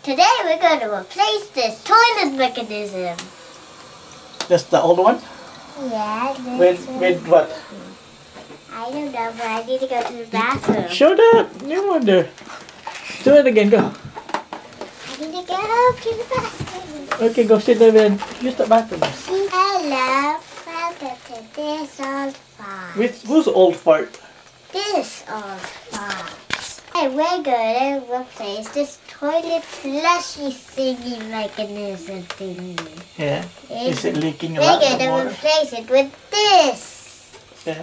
Today we're going to replace this toilet mechanism. That's the old one? Yeah. With what? I don't know, but I need to go to the bathroom. Show that! You wonder. Do it again, go. I need to go to the bathroom. Okay, go sit there and use the bathroom. Hello, welcome to this old farm. Whose old fart? This old farm. And we're going to replace this toilet flushy thingy mechanism thingy. Yeah. Is it leaking a We're lot going of to water? replace it with this Yeah.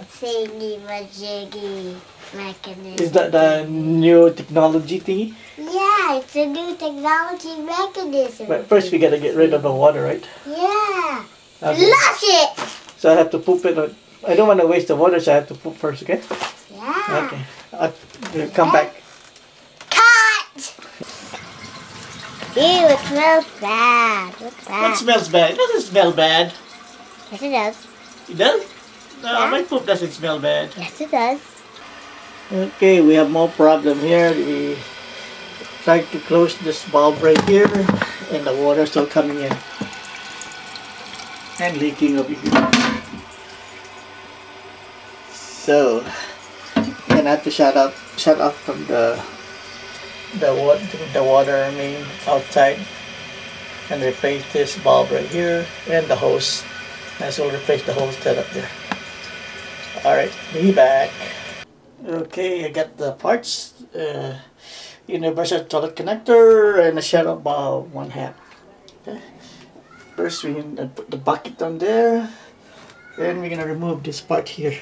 majiggy mechanism. Is that the new technology thingy? Yeah, it's a new technology mechanism. But first we gotta get rid of the water, right? Yeah. Okay. Flush it! So I have to poop it. I don't want to waste the water, so I have to poop first, okay? Yeah. Okay. I'll come back. Cut! Ew, it smells bad. What's that? What smells bad? It doesn't smell bad. Yes, it does. It does? No, Yeah. my poop doesn't smell bad. Yes, it does. Okay, we have more problem here. We try to close this valve right here, and the water still coming in and leaking over here. So, I'm gonna have to shut off from the water main outside, and replace this valve right here and the hose. And so we'll replace the hose set up there. All right, be back. Okay, I got the parts, universal toilet connector and a shadow valve 1/2. Okay. First we're gonna put the bucket on there, and we're gonna remove this part here.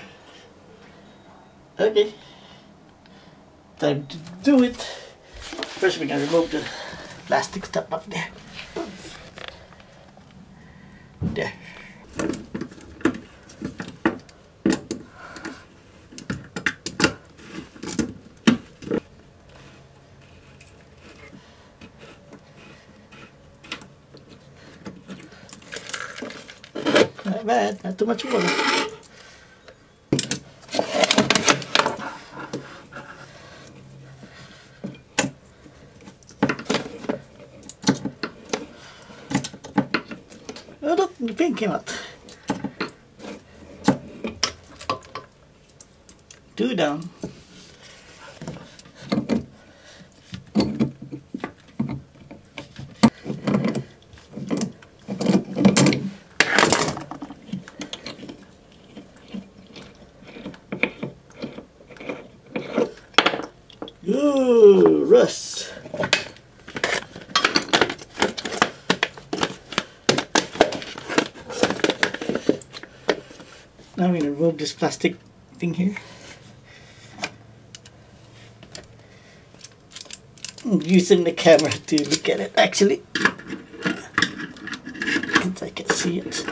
Okay, time to do it. First we're gonna remove the plastic stuff up there. There. Not bad, not too much water. Oh look, the paint came out. 2 down. Ooh, rust. Now I'm going to remove this plastic thing here. I'm using the camera to look at it actually, since I can see it.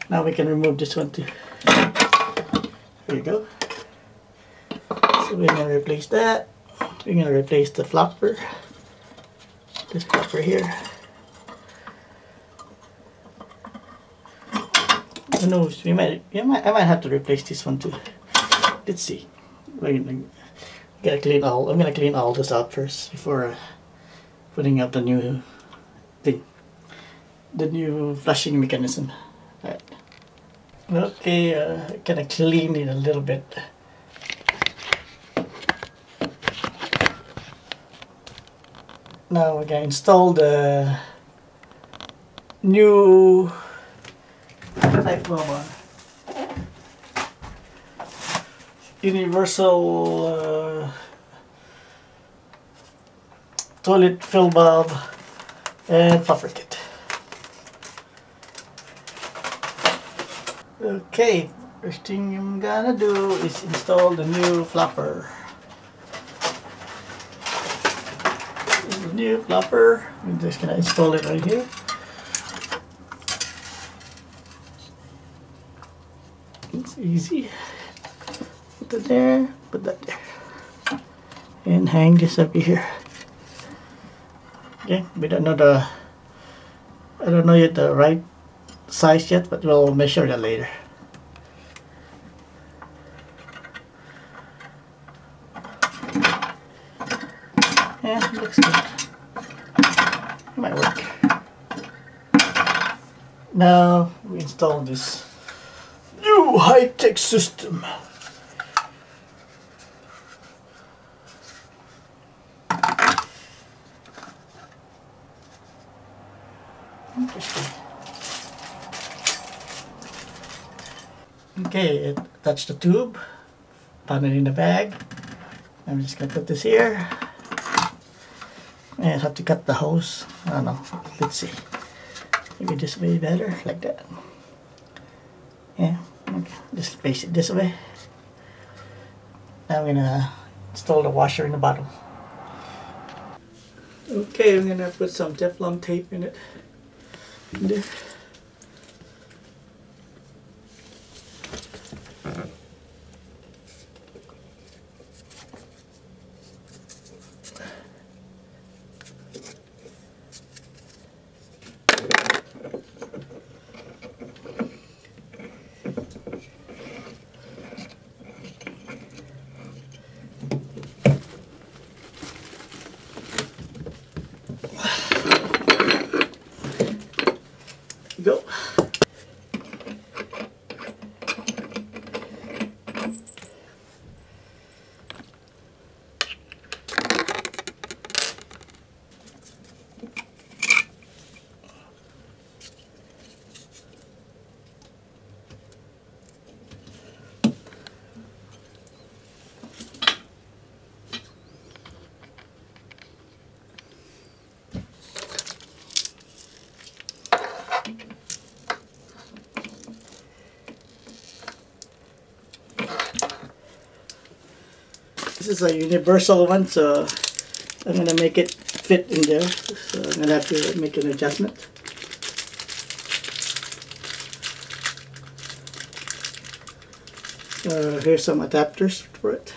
Now we can remove this one too. There you go. So we're going to replace that. We're going to replace the flopper. This flopper here. Who knows? I might have to replace this one too. Let's see. I'm gonna clean all this out first before putting up the new thing, the new flushing mechanism. Right. Okay, gonna clean it a little bit. Now we're gonna install the new type of universal toilet fill valve and fluffer kit. Okay, First thing I'm gonna do is install the new flapper. This is the new flapper. I'm just gonna install it right here. It's easy. Put that there, put that there. And hang this up here. Okay, we don't know I don't know yet the right size yet, but we'll measure that later. Yeah, looks good. It might work. Now we install this new high-tech system. Interesting. Okay, attach the tube, pound it in the bag. I'm just gonna put this here. And I have to cut the hose. I don't know. Let's see. Maybe this way better, like that. Yeah, okay. Just face it this way. Now I'm gonna install the washer in the bottom. Okay, I'm gonna put some Teflon tape in it. In there. Go. This is a universal one, so I'm going to make it fit in there. So I'm going to have to make an adjustment. Here's some adapters for it.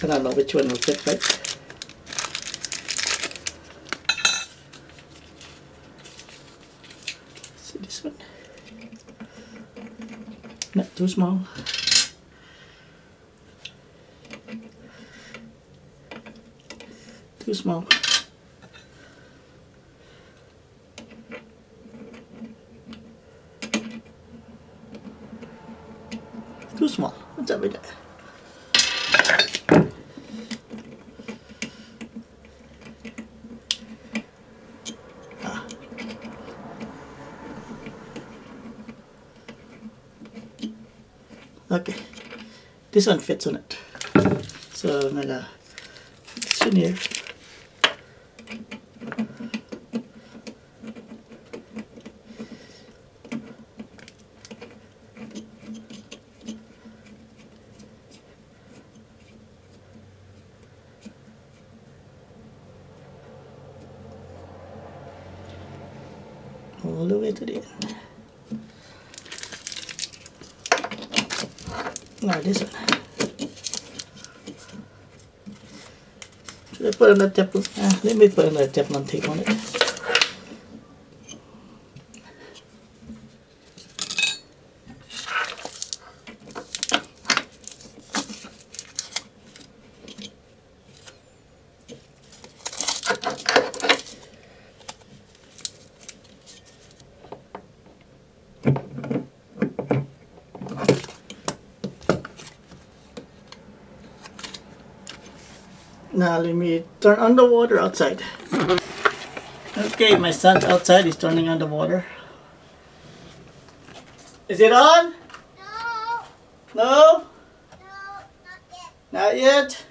I don't know which one will fit right. See this one? Not too small. Too small. Too small. What's up with that? Okay. This one fits on it. So I'm gonna put this in here. All the way to the end. Now this one. Should I put another Teflon? Let me put another Teflon tape on it. Now let me turn on the water outside. Okay, my son's outside. He's turning on the water. Is it on? No. No? No, not yet. Not yet?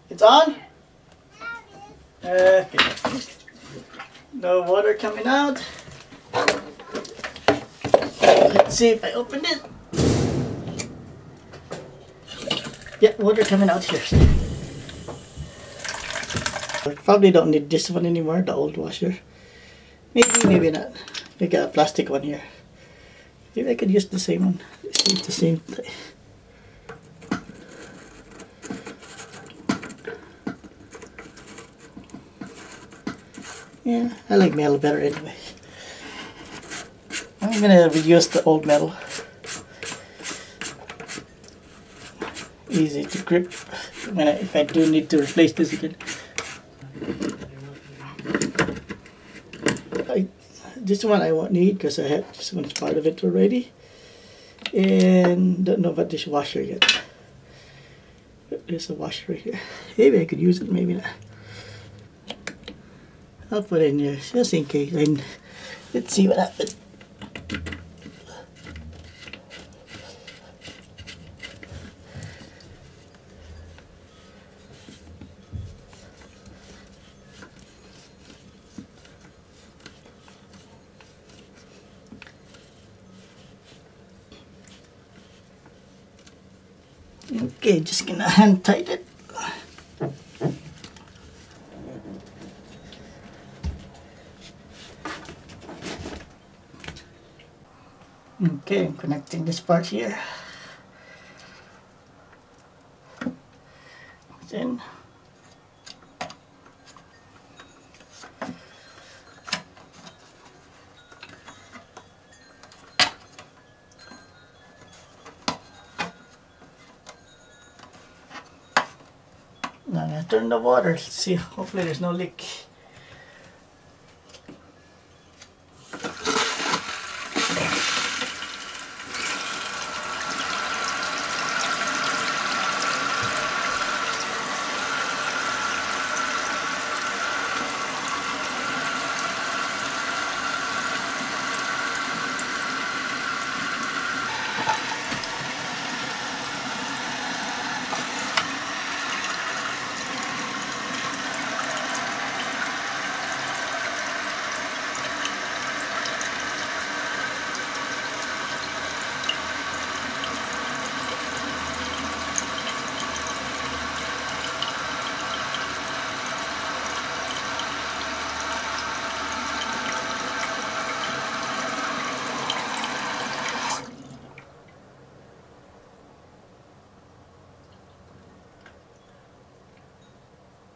It's on? Okay. No water coming out. Let's see if I open it. Yeah, water coming out here. I probably don't need this one anymore, the old washer. Maybe, maybe not. I got a plastic one here. Maybe I could use the same one. It's the same thing. Yeah, I like metal better anyway. I'm gonna reuse the old metal. Easy to grip when if I do need to replace this again. This one I won't need because I had this one's part of it already. And don't know about this washer yet. There's a washer right here. Maybe I could use it, maybe not. I'll put it in here just in case. And let's see what happens. Okay, just gonna hand tighten it. Okay, I'm connecting this part here. Then now I'm gonna turn the water. Let's see. Hopefully there's no leak.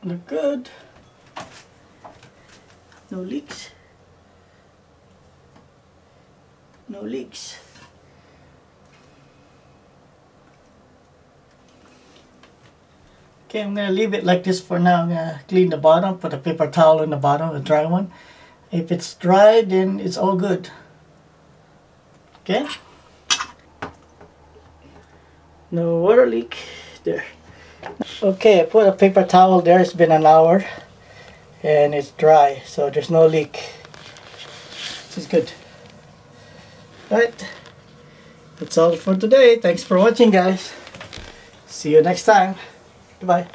Look good. No leaks. No leaks. Okay, I'm gonna leave it like this for now. I'm gonna clean the bottom, put a paper towel on the bottom, a dry one. If it's dry, then it's all good. Okay? No water leak there. Okay, I put a paper towel there. It's been an hour and it's dry, so there's no leak. This is good. Alright, that's all for today. Thanks for watching, guys. See you next time. Goodbye.